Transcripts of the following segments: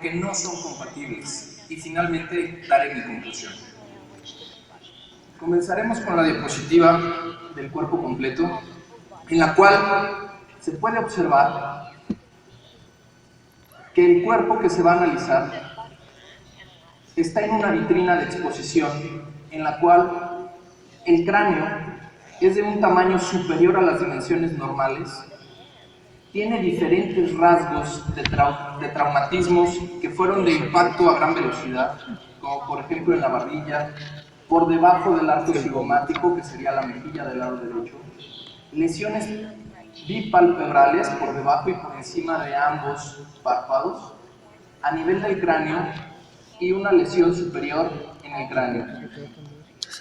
que no son compatibles. Y finalmente daré mi conclusión. Comenzaremos con la diapositiva del cuerpo completo, en la cual se puede observar que el cuerpo que se va a analizar está en una vitrina de exposición en la cual el cráneo es de un tamaño superior a las dimensiones normales, tiene diferentes rasgos de traumatismos que fueron de impacto a gran velocidad, como por ejemplo en la barbilla, por debajo del arco cigomático, que sería la mejilla del lado derecho, lesiones bipalpebrales por debajo y por encima de ambos párpados, a nivel del cráneo, y una lesión superior en el cráneo.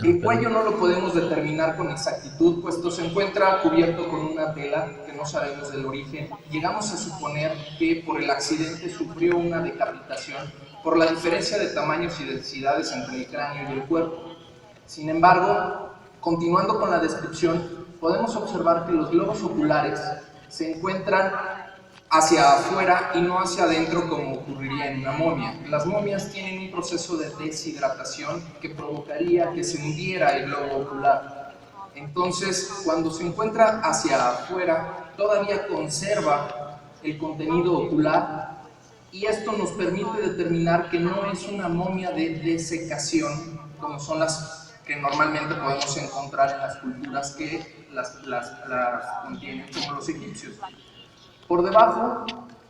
El cuello no lo podemos determinar con exactitud, puesto se encuentra cubierto con una tela que no sabemos del origen. Llegamos a suponer que por el accidente sufrió una decapitación por la diferencia de tamaños y densidades entre el cráneo y el cuerpo. Sin embargo, continuando con la descripción, podemos observar que los globos oculares se encuentran hacia afuera y no hacia adentro como ocurriría en una momia. Las momias tienen un proceso de deshidratación que provocaría que se hundiera el globo ocular. Entonces, cuando se encuentra hacia afuera, todavía conserva el contenido ocular, y esto nos permite determinar que no es una momia de desecación, como son las que normalmente podemos encontrar en las culturas que las contienen, como los egipcios. Por debajo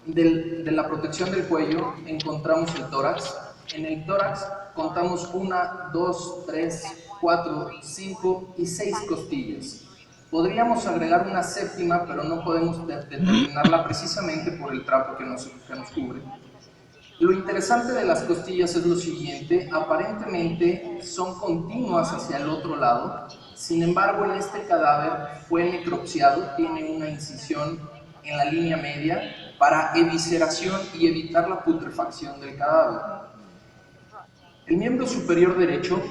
de la protección del cuello encontramos el tórax. En el tórax contamos 1, 2, 3, 4, 5 y 6 costillas. Podríamos agregar una séptima, pero no podemos determinarla precisamente por el trapo que nos cubre. Lo interesante de las costillas es lo siguiente: aparentemente son continuas hacia el otro lado, sin embargo en este cadáver fue necropsiado, tiene una incisión en la línea media para evisceración y evitar la putrefacción del cadáver. El miembro superior derecho,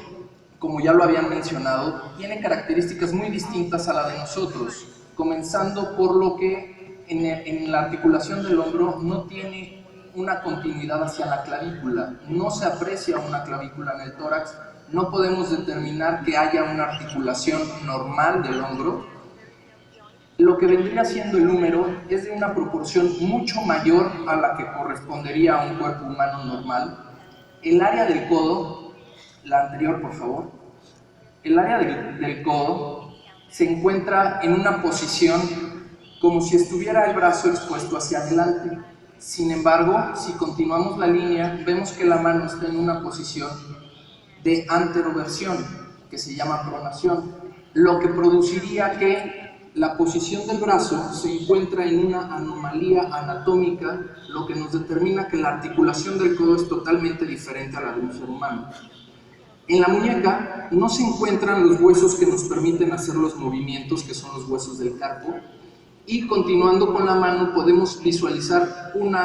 como ya lo habían mencionado, tiene características muy distintas a la de nosotros, comenzando por lo que en la articulación del hombro no tiene una continuidad hacia la clavícula, no se aprecia una clavícula en el tórax, no podemos determinar que haya una articulación normal del hombro. Lo que vendría siendo el húmero es de una proporción mucho mayor a la que correspondería a un cuerpo humano normal. El área del codo, la anterior por favor, el área del codo se encuentra en una posición como si estuviera el brazo expuesto hacia adelante. Sin embargo, si continuamos la línea, vemos que la mano está en una posición de anteroversión, que se llama pronación, lo que produciría que la posición del brazo se encuentra en una anomalía anatómica, lo que nos determina que la articulación del codo es totalmente diferente a la de un ser humano. En la muñeca no se encuentran los huesos que nos permiten hacer los movimientos, que son los huesos del carpo, y continuando con la mano podemos visualizar 1,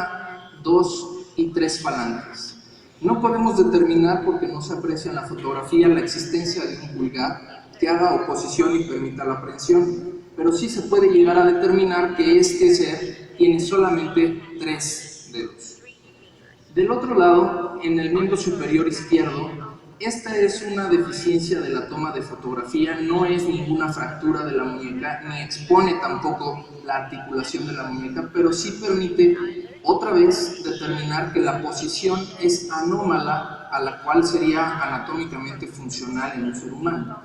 2 y 3 falanges. No podemos determinar, porque no se aprecia en la fotografía, la existencia de un pulgar que haga oposición y permita la aprehensión, pero sí se puede llegar a determinar que este ser tiene solamente 3 dedos. Del otro lado, en el miembro superior izquierdo, esta es una deficiencia de la toma de fotografía, no es ninguna fractura de la muñeca, ni expone tampoco la articulación de la muñeca, pero sí permite otra vez determinar que la posición es anómala a la cual sería anatómicamente funcional en un ser humano.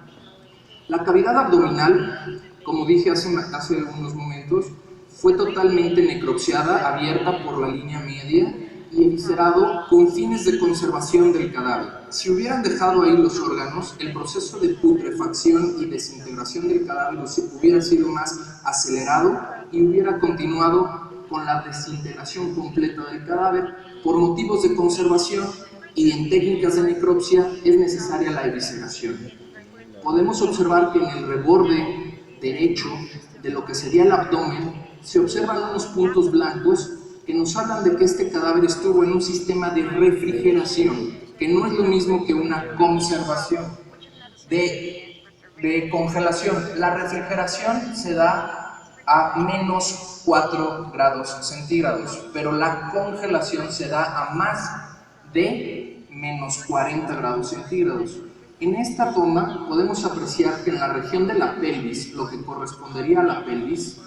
La cavidad abdominal, como dije hace unos momentos, fue totalmente necropsiada, abierta por la línea media y eviscerado con fines de conservación del cadáver. Si hubieran dejado ahí los órganos, el proceso de putrefacción y desintegración del cadáver hubiera sido más acelerado y hubiera continuado con la desintegración completa del cadáver. Por motivos de conservación y en técnicas de necropsia es necesaria la evisceración. Podemos observar que en el reborde derecho de lo que sería el abdomen se observan unos puntos blancos que nos hablan de que este cadáver estuvo en un sistema de refrigeración, que no es lo mismo que una conservación, de congelación. La refrigeración se da a menos 4 grados centígrados, pero la congelación se da a más de menos 40 grados centígrados. En esta toma podemos apreciar que en la región de la pelvis, lo que correspondería a la pelvis,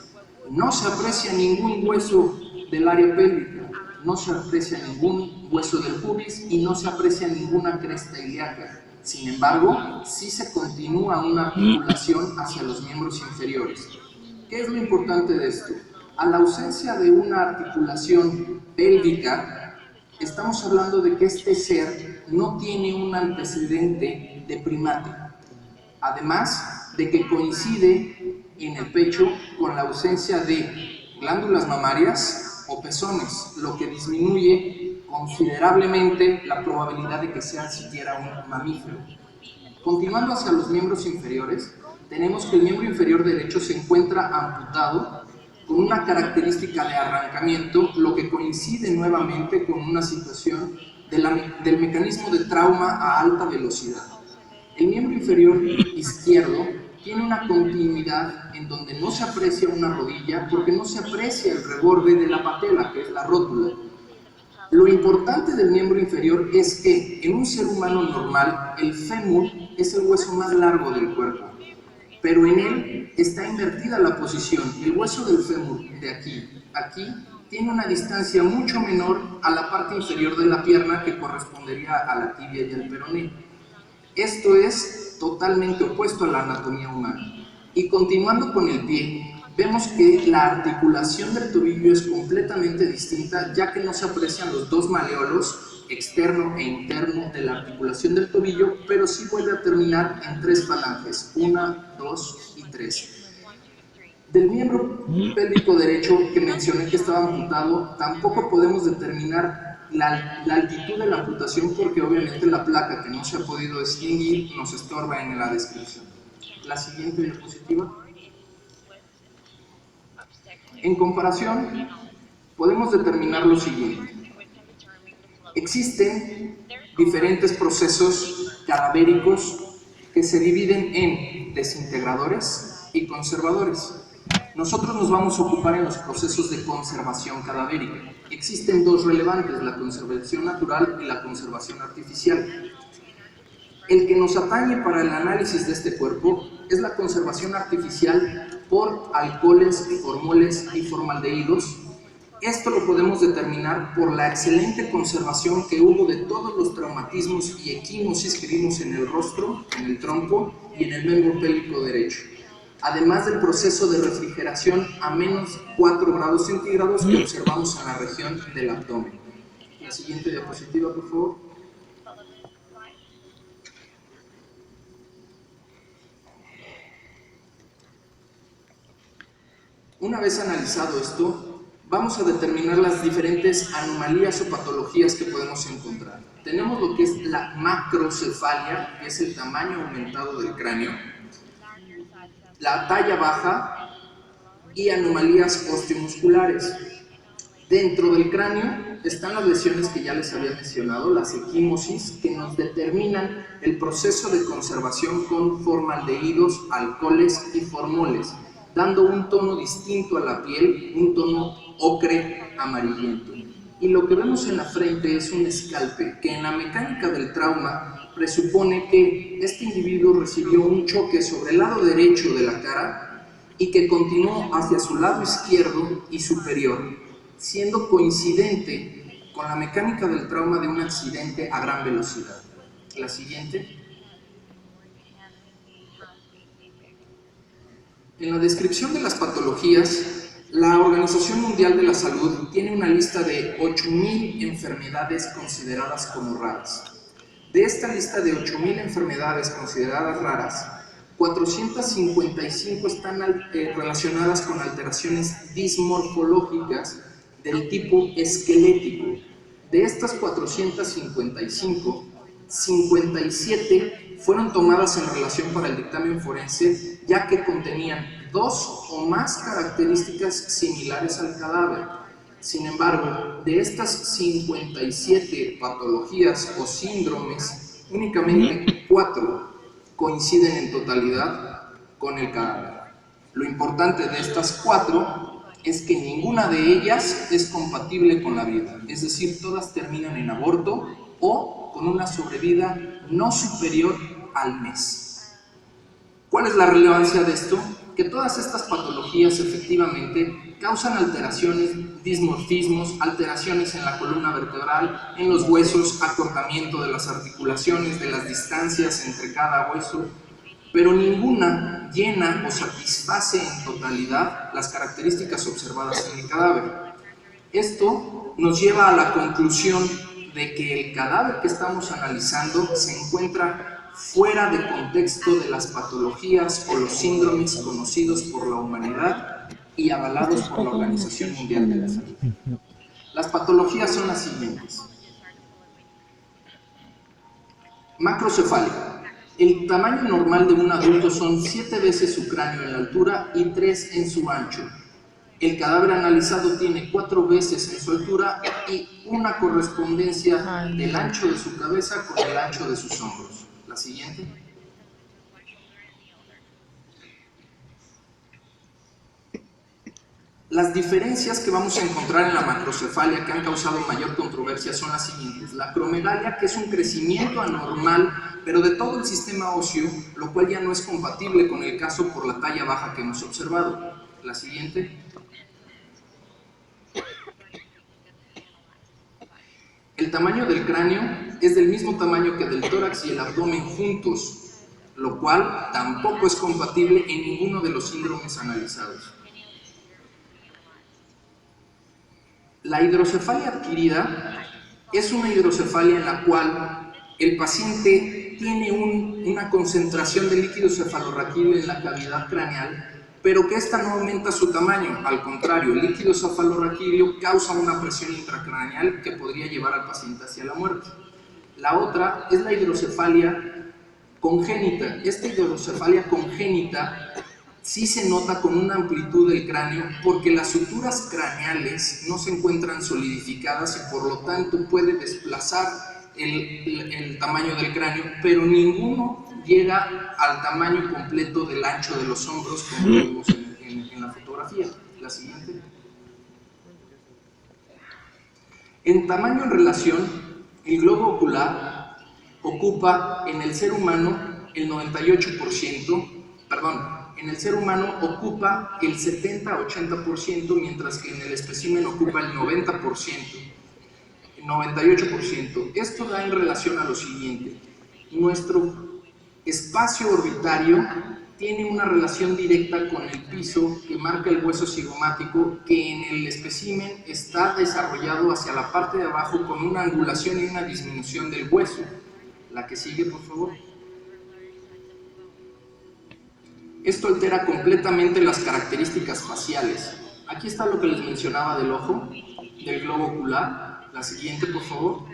no se aprecia ningún hueso del área pélvica, no se aprecia ningún hueso del pubis y no se aprecia ninguna cresta ilíaca. Sin embargo, sí se continúa una articulación hacia los miembros inferiores. ¿Qué es lo importante de esto? A la ausencia de una articulación pélvica, estamos hablando de que este ser no tiene un antecedente de primate. Además de que coincide en el pecho con la ausencia de glándulas mamarias o pezones, lo que disminuye considerablemente la probabilidad de que sea siquiera un mamífero. Continuando hacia los miembros inferiores, tenemos que el miembro inferior derecho se encuentra amputado con una característica de arrancamiento, lo que coincide nuevamente con una situación del mecanismo de trauma a alta velocidad. El miembro inferior izquierdo tiene una continuidad en donde no se aprecia una rodilla porque no se aprecia el reborde de la patela, que es la rótula. Lo importante del miembro inferior es que en un ser humano normal el fémur es el hueso más largo del cuerpo, pero en él está invertida la posición. El hueso del fémur de aquí a aquí tiene una distancia mucho menor a la parte inferior de la pierna, que correspondería a la tibia y al peroné. Esto es totalmente opuesto a la anatomía humana. Y continuando con el pie, vemos que la articulación del tobillo es completamente distinta, ya que no se aprecian los dos maleolos, externo e interno, de la articulación del tobillo, pero sí vuelve a terminar en 3 falanges, 1, 2 y 3. Del miembro pélvico derecho que mencioné que estaba amputado, tampoco podemos determinar la altitud de la amputación porque obviamente la placa que no se ha podido distinguir nos estorba en la descripción. La siguiente diapositiva. En comparación, podemos determinar lo siguiente. Existen diferentes procesos cadavéricos que se dividen en desintegradores y conservadores. Nosotros nos vamos a ocupar en los procesos de conservación cadavérica. Existen 2 relevantes, la conservación natural y la conservación artificial. El que nos atañe para el análisis de este cuerpo es la conservación artificial por alcoholes, formoles y formaldehídos. Esto lo podemos determinar por la excelente conservación que hubo de todos los traumatismos y equimosis que vimos en el rostro, en el tronco y en el miembro pélvico derecho. Además del proceso de refrigeración a menos 4 grados centígrados que observamos en la región del abdomen. La siguiente diapositiva, por favor. Una vez analizado esto, vamos a determinar las diferentes anomalías o patologías que podemos encontrar. Tenemos lo que es la macrocefalia, que es el tamaño aumentado del cráneo, la talla baja y anomalías osteomusculares. Dentro del cráneo están las lesiones que ya les había mencionado, las equimosis, que nos determinan el proceso de conservación con formaldehídos, alcoholes y formoles, dando un tono distinto a la piel, un tono ocre amarillento. Y lo que vemos en la frente es un escalpe, que en la mecánica del trauma presupone que este individuo recibió un choque sobre el lado derecho de la cara y que continuó hacia su lado izquierdo y superior, siendo coincidente con la mecánica del trauma de un accidente a gran velocidad. La siguiente. En la descripción de las patologías, la Organización Mundial de la Salud tiene una lista de 8.000 enfermedades consideradas como raras. De esta lista de 8.000 enfermedades consideradas raras, 455 están relacionadas con alteraciones dismorfológicas del tipo esquelético. De estas 455, 57 fueron tomadas en relación para el dictamen forense, ya que contenían 2 o más características similares al cadáver. Sin embargo, de estas 57 patologías o síndromes, únicamente 4 coinciden en totalidad con el cadáver. Lo importante de estas 4 es que ninguna de ellas es compatible con la vida, es decir, todas terminan en aborto o con una sobrevida no superior al mes. ¿Cuál es la relevancia de esto? Que todas estas patologías efectivamente causan alteraciones, dismorfismos, alteraciones en la columna vertebral, en los huesos, acortamiento de las articulaciones, de las distancias entre cada hueso, pero ninguna llena o satisface en totalidad las características observadas en el cadáver. Esto nos lleva a la conclusión de que el cadáver que estamos analizando se encuentra fuera de contexto de las patologías o los síndromes conocidos por la humanidad y avalados por la Organización Mundial de la Salud. Las patologías son las siguientes. Macrocefalia. El tamaño normal de un adulto son 7 veces su cráneo en la altura y 3 en su ancho. El cadáver analizado tiene 4 veces en su altura y una correspondencia del ancho de su cabeza con el ancho de sus hombros. La siguiente. Las diferencias que vamos a encontrar en la macrocefalia que han causado mayor controversia son las siguientes. La acromegalia, que es un crecimiento anormal, pero de todo el sistema óseo, lo cual ya no es compatible con el caso por la talla baja que hemos observado. La siguiente. El tamaño del cráneo es del mismo tamaño que del tórax y el abdomen juntos, lo cual tampoco es compatible en ninguno de los síndromes analizados. La hidrocefalia adquirida es una hidrocefalia en la cual el paciente tiene una concentración de líquido cefalorraquídeo en la cavidad craneal, pero que esta no aumenta su tamaño. Al contrario, el líquido cefalorraquídeo causa una presión intracraneal que podría llevar al paciente hacia la muerte. La otra es la hidrocefalia congénita. Esta hidrocefalia congénita sí se nota con una amplitud del cráneo porque las suturas craneales no se encuentran solidificadas y por lo tanto puede desplazar el tamaño del cráneo, pero ninguno llega al tamaño completo del ancho de los hombros como lo vemos en la fotografía. La siguiente. En tamaño en relación, el globo ocular ocupa en el ser humano el 98%, en el ser humano ocupa el 70-80%, mientras que en el espécimen ocupa el 90%, el 98%. Esto da en relación a lo siguiente. Nuestro espacio orbitario tiene una relación directa con el piso que marca el hueso cigomático, que en el espécimen está desarrollado hacia la parte de abajo con una angulación y una disminución del hueso. La que sigue, por favor. Esto altera completamente las características faciales. Aquí está lo que les mencionaba del ojo, del globo ocular. La siguiente, por favor.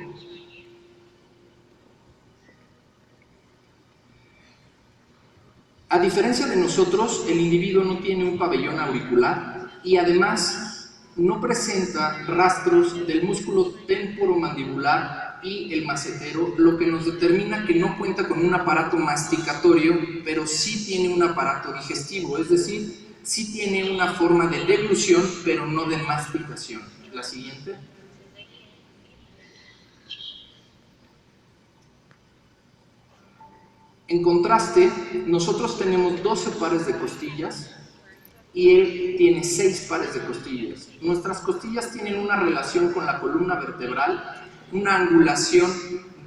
A diferencia de nosotros, el individuo no tiene un pabellón auricular y además no presenta rastros del músculo temporomandibular y el macetero, lo que nos determina que no cuenta con un aparato masticatorio, pero sí tiene un aparato digestivo, es decir, sí tiene una forma de deglución, pero no de masticación. La siguiente. En contraste, nosotros tenemos 12 pares de costillas y él tiene 6 pares de costillas. Nuestras costillas tienen una relación con la columna vertebral, una angulación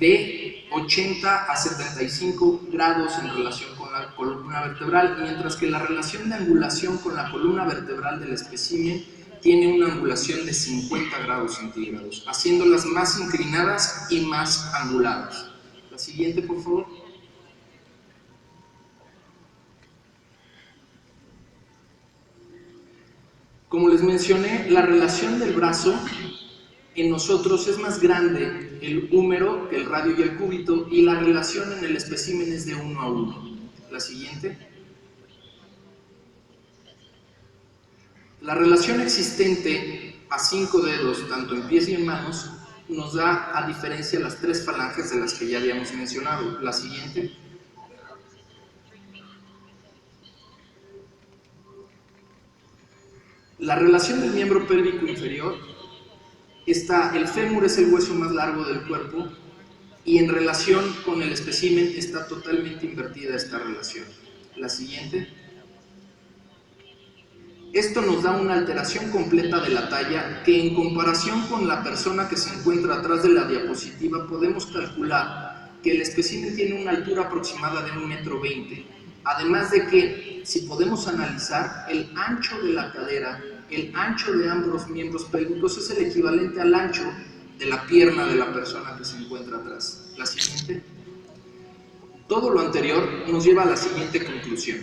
de 80 a 75 grados en relación con la columna vertebral, mientras que la relación de angulación con la columna vertebral del espécimen tiene una angulación de 50 grados centígrados, haciéndolas más inclinadas y más anguladas. La siguiente, por favor. Como les mencioné, la relación del brazo en nosotros es más grande el húmero que el radio y el cúbito, y la relación en el espécimen es de 1 a 1. La siguiente. La relación existente a 5 dedos, tanto en pies y en manos, nos da a diferencia las 3 falanges de las que ya habíamos mencionado. La siguiente. La relación del miembro pélvico inferior el fémur es el hueso más largo del cuerpo y en relación con el espécimen está totalmente invertida esta relación. La siguiente. Esto nos da una alteración completa de la talla que en comparación con la persona que se encuentra atrás de la diapositiva podemos calcular que el espécimen tiene una altura aproximada de 1,20 m. Además de que, si podemos analizar, el ancho de la cadera, el ancho de ambos miembros pélvicos es el equivalente al ancho de la pierna de la persona que se encuentra atrás. La siguiente. Todo lo anterior nos lleva a la siguiente conclusión.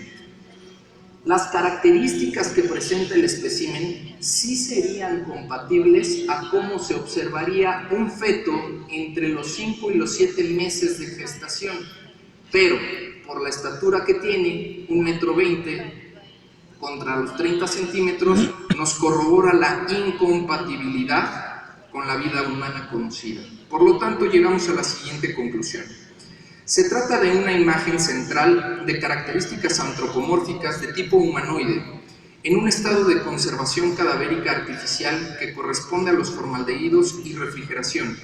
Las características que presenta el espécimen sí serían compatibles a cómo se observaría un feto entre los 5 y los 7 meses de gestación, pero por la estatura que tiene, 1,20 m contra los 30 centímetros, nos corrobora la incompatibilidad con la vida humana conocida. Por lo tanto, llegamos a la siguiente conclusión. Se trata de una imagen central de características antropomórficas de tipo humanoide, en un estado de conservación cadavérica artificial que corresponde a los formaldehídos y refrigeración,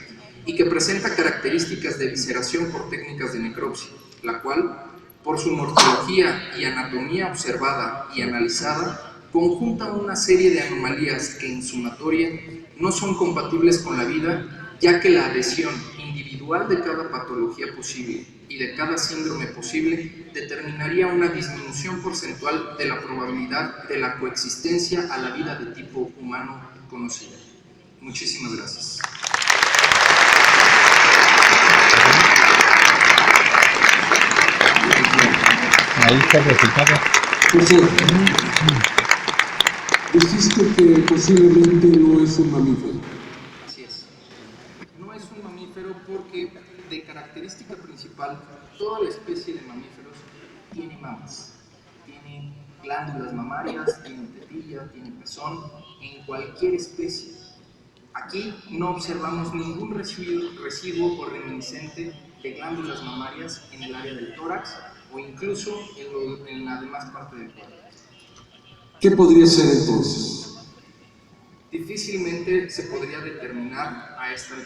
y que presenta características de visceración por técnicas de necropsia, la cual, por su morfología y anatomía observada y analizada, conjunta una serie de anomalías que en sumatoria no son compatibles con la vida, ya que la adhesión individual de cada patología posible y de cada síndrome posible determinaría una disminución porcentual de la probabilidad de la coexistencia a la vida de tipo humano conocida. Muchísimas gracias. Ahí está el resultado. Dijiste que posiblemente no es un mamífero. Así es. No es un mamífero porque, de característica principal, toda la especie de mamíferos tiene mamas. Tiene glándulas mamarias, tiene tetilla, tiene pezón, en cualquier especie. Aquí no observamos ningún residuo o reminiscente de glándulas mamarias en el área del tórax o incluso en la demás parte del cuerpo. ¿Qué podría ser entonces? Difícilmente se podría determinar a esta